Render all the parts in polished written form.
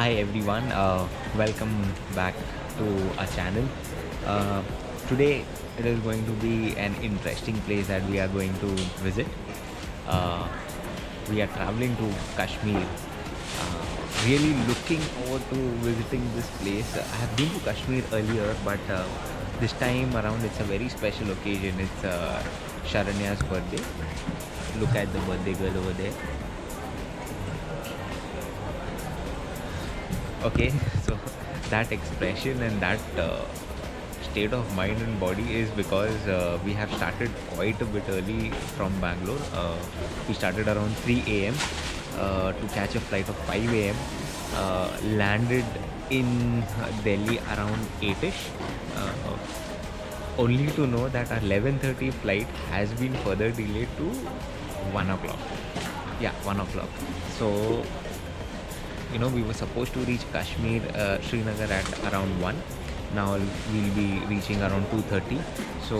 Hi everyone, welcome back to our channel. Today it is going to be an interesting place that we are going to visit. Uh, we are traveling to Kashmir. Really looking forward to visiting this place. I have been to Kashmir earlier, but this time around it's a very special occasion. It's Sharanya's birthday. Look at the birthday girl over there. Okay, so that expression and that state of mind and body is because we have started quite a bit early from Bangalore. We started around 3 a.m. To catch a flight of 5 a.m. Landed in Delhi around 8ish. Only to know that our 11:30 flight has been further delayed to 1 o'clock. Yeah, 1 o'clock. So we were supposed to reach Kashmir, Srinagar at around 1. Now we'll be reaching around 2:30. So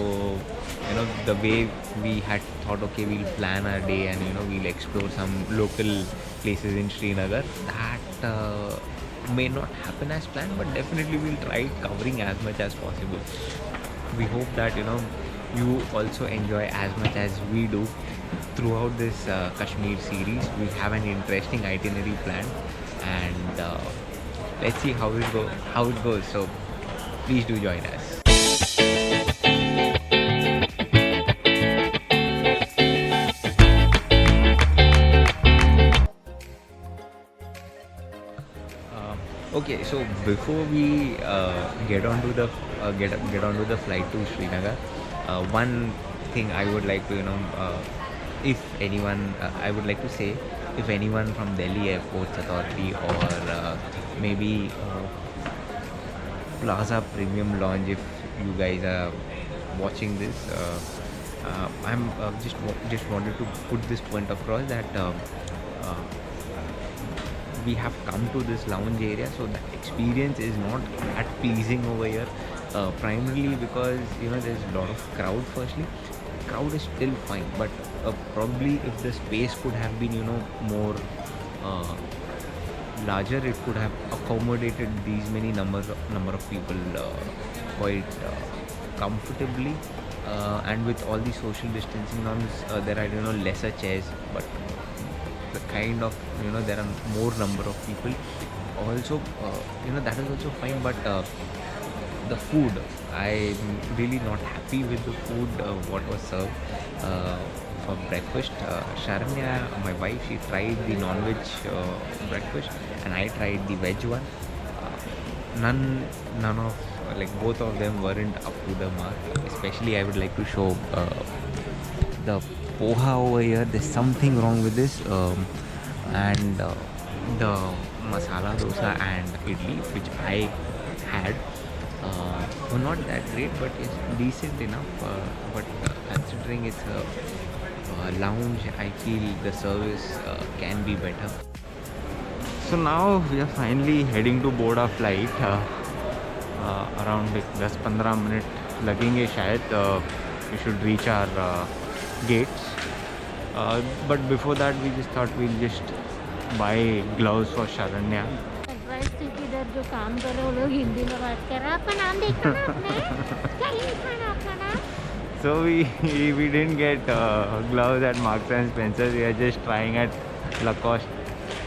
the way we had thought, okay, we'll plan our day and we'll explore some local places in Srinagar. That may not happen as planned, but definitely we'll try covering as much as possible. We hope that you also enjoy as much as we do throughout this Kashmir series. We have an interesting itinerary planned, and let's see how it goes. So please do join us. Okay, so before we get onto the get onto the flight to Srinagar, one thing I would like to if anyone I would like to say, if anyone from Delhi Airports Authority or maybe Plaza Premium Lounge, if you guys are watching this, I'm just wanted to put this point across that uh, we have come to this lounge area, so the experience is not that pleasing over here, primarily because there's a lot of crowd. Firstly, crowd is still fine, but probably if the space could have been more larger, it could have accommodated these many number of people quite comfortably, and with all the social distancing norms, there are lesser chairs, but the kind of there are more number of people also, that is also fine. But the food, I'm really not happy with the food what was served for breakfast. Sharanya, my wife, she tried the non-veg breakfast, and I tried the veg one. None of, like, both of them weren't up to the mark. Especially I would like to show the poha over here. There's something wrong with this, and the masala dosa and idli which I had were not that great, but it's decent enough. But considering it's a lounge, I feel the service can be better. So now we are finally heading to board our flight. Around 10-15 minutes लगेंगे शायद. We should reach our gates. But before that, we just thought we'll just buy gloves for Sharanya. Advice थी कि इधर जो काम कर रहे वो लोग हिंदी में बात कर रहे हैं. आपका नाम देखा ना आपने? क्या लिखा ना आपका नाम? So we didn't get gloves at Marks and Spencer. We are just trying at Lacoste.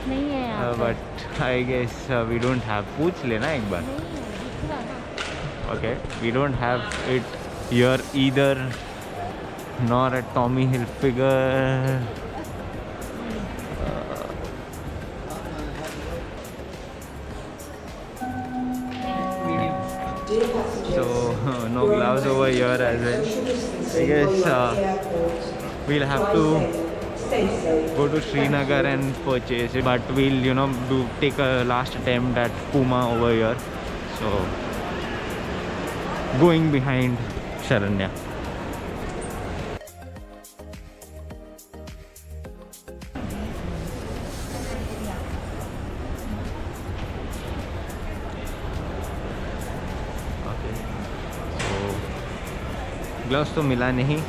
नहीं है यहाँ पे. But I guess we don't have. पूछ लेना एक बार. नहीं है, दिख रहा ना. Okay, we don't have it here either, nor at Tommy Hilfiger. So no gloves over here as well. I guess we'll have to go to Srinagar and purchase it, but we'll take a last attempt at Puma over here. So going behind Sharanya. Okay, so gloves तो मिला नहीं.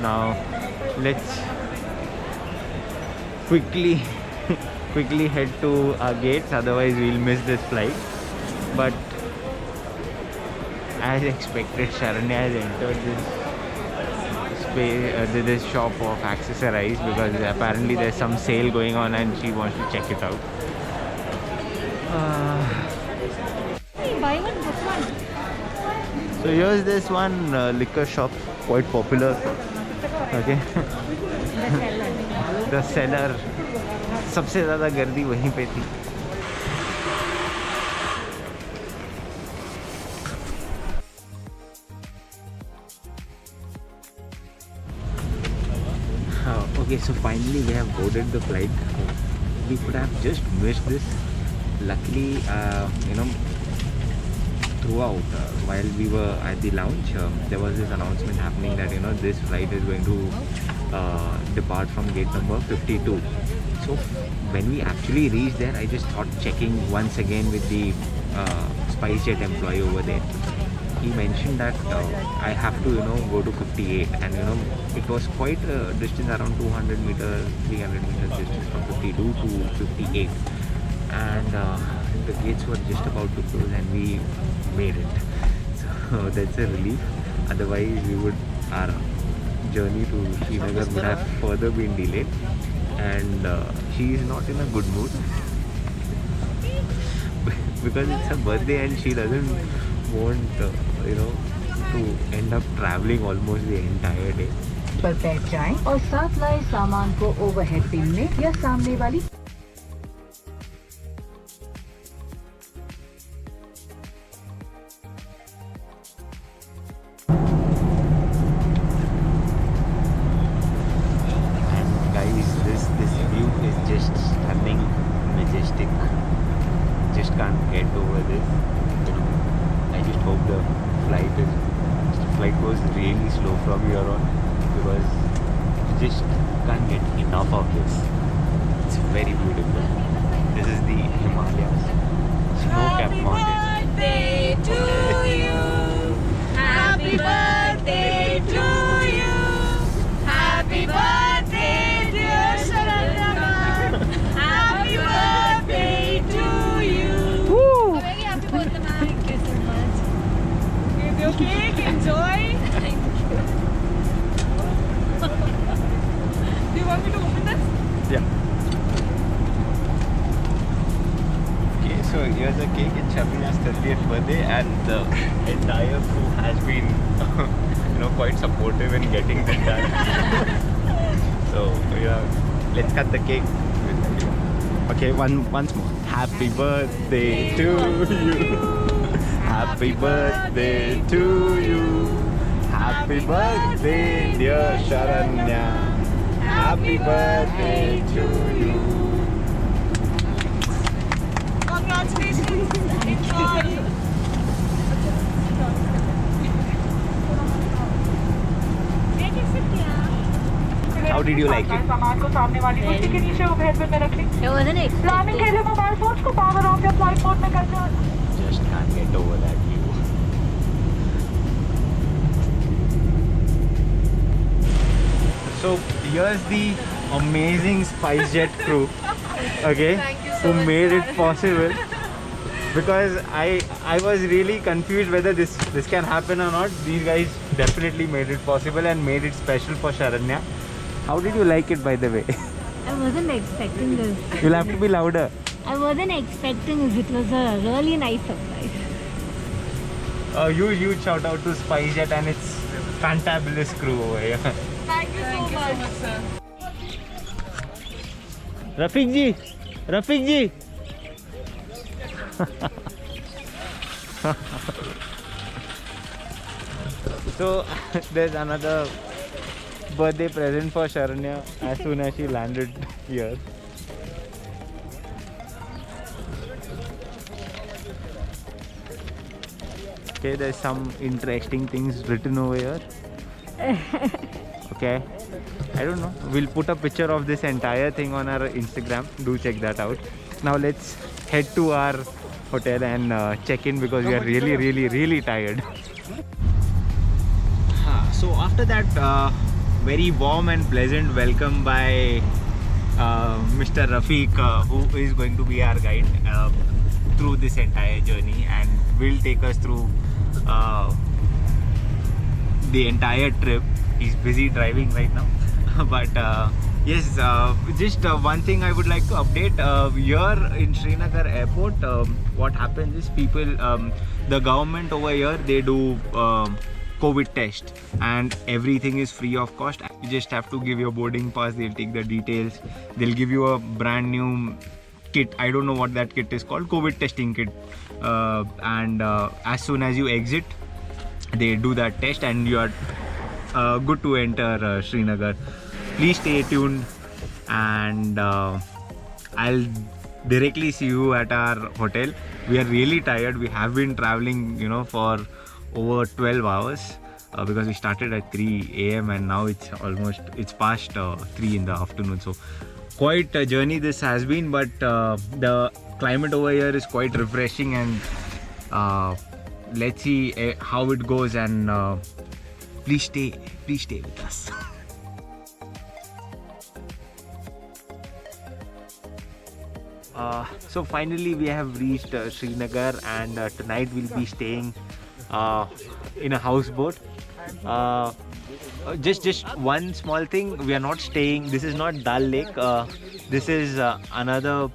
Now let's quickly quickly head to our gates, otherwise we'll miss this flight. But as expected, Sharanya has entered this shop of accessories because apparently there's some sale going on and she wants to check it out. Buy one, book one. So here's this one liquor shop, quite popular. Okay. The seller. सबसे ज़्यादा गर्दी वहीं पे थी. Okay, so finally we have boarded the flight. We could have just missed this. Luckily, throughout while we were at the lounge, there was this announcement happening that this flight is going to depart from gate number 52. So when we actually reached there, I just thought checking once again with the SpiceJet employee over there. He mentioned that I have to go to 58, and it was quite a distance, around 200 meters, 300 meters distance from 52 to 58, and the gates were just about to close and we made it. So that's a relief. Otherwise our journey to Srinagar would have further been delayed, and she is not in a good mood because it's her birthday and she doesn't want to end up traveling almost the entire day. पर बैठ जाएं और साथ लाए सामान को overhead बिन में या सामने वाली Flight goes really slow from here on because you just can't get enough of this. It's very beautiful. This is the Himalayas, snow-capped mountains. Happy birthday to you. Happy birthday to you. Happy birthday, dear Sharanya. Happy birthday to you. Woo! Very happy birthday, man. Thank you so much. Give your cake, enjoy. Thank you. Do you want me to open this? Yeah. Okay, so here's a cake. It's Sharanya's 30th birthday, and the entire crew has been, quite supportive in getting this done. So let's cut the cake. Okay, once more. Happy birthday to you. Happy birthday to you. Happy birthday, dear Sharanya. Happy birthday to you. Congratulations. Enjoy. How did you like it? सामान को सामने वाली कुर्सी के नीचे overhead बिन में रख लें। It wasn't लैंडिंग के लिए मोबाइल फोन को पावर ऑफ या फ्लाइट मोड में कर दो। Just can't get over that view. So here's the amazing SpiceJet crew, okay, who made it possible. Because I was really confused whether this can happen or not. These guys definitely made it possible and made it special for Sharanya. How did you like it, by the way? I wasn't expecting this. You'll have to be louder. I wasn't expecting this. It was a really nice surprise. Huge shout out to SpiceJet and its fantabulous crew over here. Thank you so much, sir. Rafiq ji. So there's another birthday present for Sharanya as soon as she landed here. Okay, there's some interesting things written over here. Okay, I don't know, we'll put a picture of this entire thing on our Instagram. Do check that out. Now let's head to our hotel and check in because we are really tired. So after that very warm and pleasant welcome by Mr. Rafiq, who is going to be our guide through this entire journey and will take us through the entire trip. He's busy driving right now. But yes, just one thing I would like to update. Here in Srinagar airport, what happens is people, the government over here, they do COVID test and everything is free of cost. You just have to give your boarding pass, they'll take the details, they'll give you a brand new kit. I don't know what that kit is called, COVID testing kit, and as soon as you exit, they do that test and you are good to enter Srinagar. Please stay tuned, and I'll directly see you at our hotel. We are really tired. We have been traveling, you know, for over 12 hours because we started at 3 a.m. and now it's past 3 in the afternoon. So quite a journey this has been, but the climate over here is quite refreshing, and let's see how it goes, and please stay with us. So finally we have reached Srinagar, and tonight we'll be staying in a houseboat. Just one small thing, we are not staying, this is not Dal Lake, this is another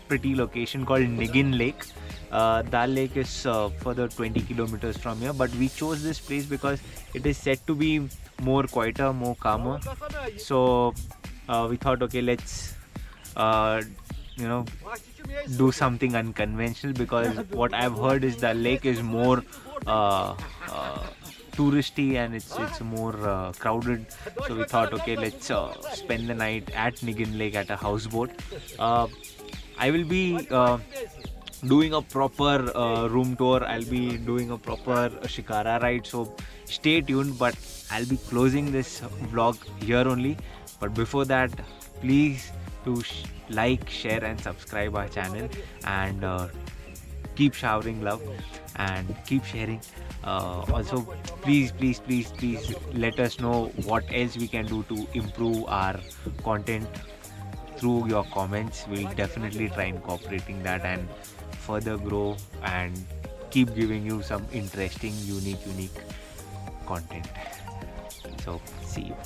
pretty location called Nigin Lake. Dal Lake is further 20 kilometers from here, but we chose this place because it is said to be more quieter, more calmer. So we thought, okay, let's do something unconventional, because what I've heard is the lake is more touristy and it's more crowded. So we thought, okay, let's spend the night at Nigin Lake at a houseboat. I will be doing a proper room tour. I'll be doing a proper shikara ride, so stay tuned. But I'll be closing this vlog here only. But before that, please do like, share and subscribe our channel, and keep showering love and keep sharing. Also please let us know what else we can do to improve our content through your comments. We'll definitely try incorporating that and further grow and keep giving you some interesting, unique content. So see you.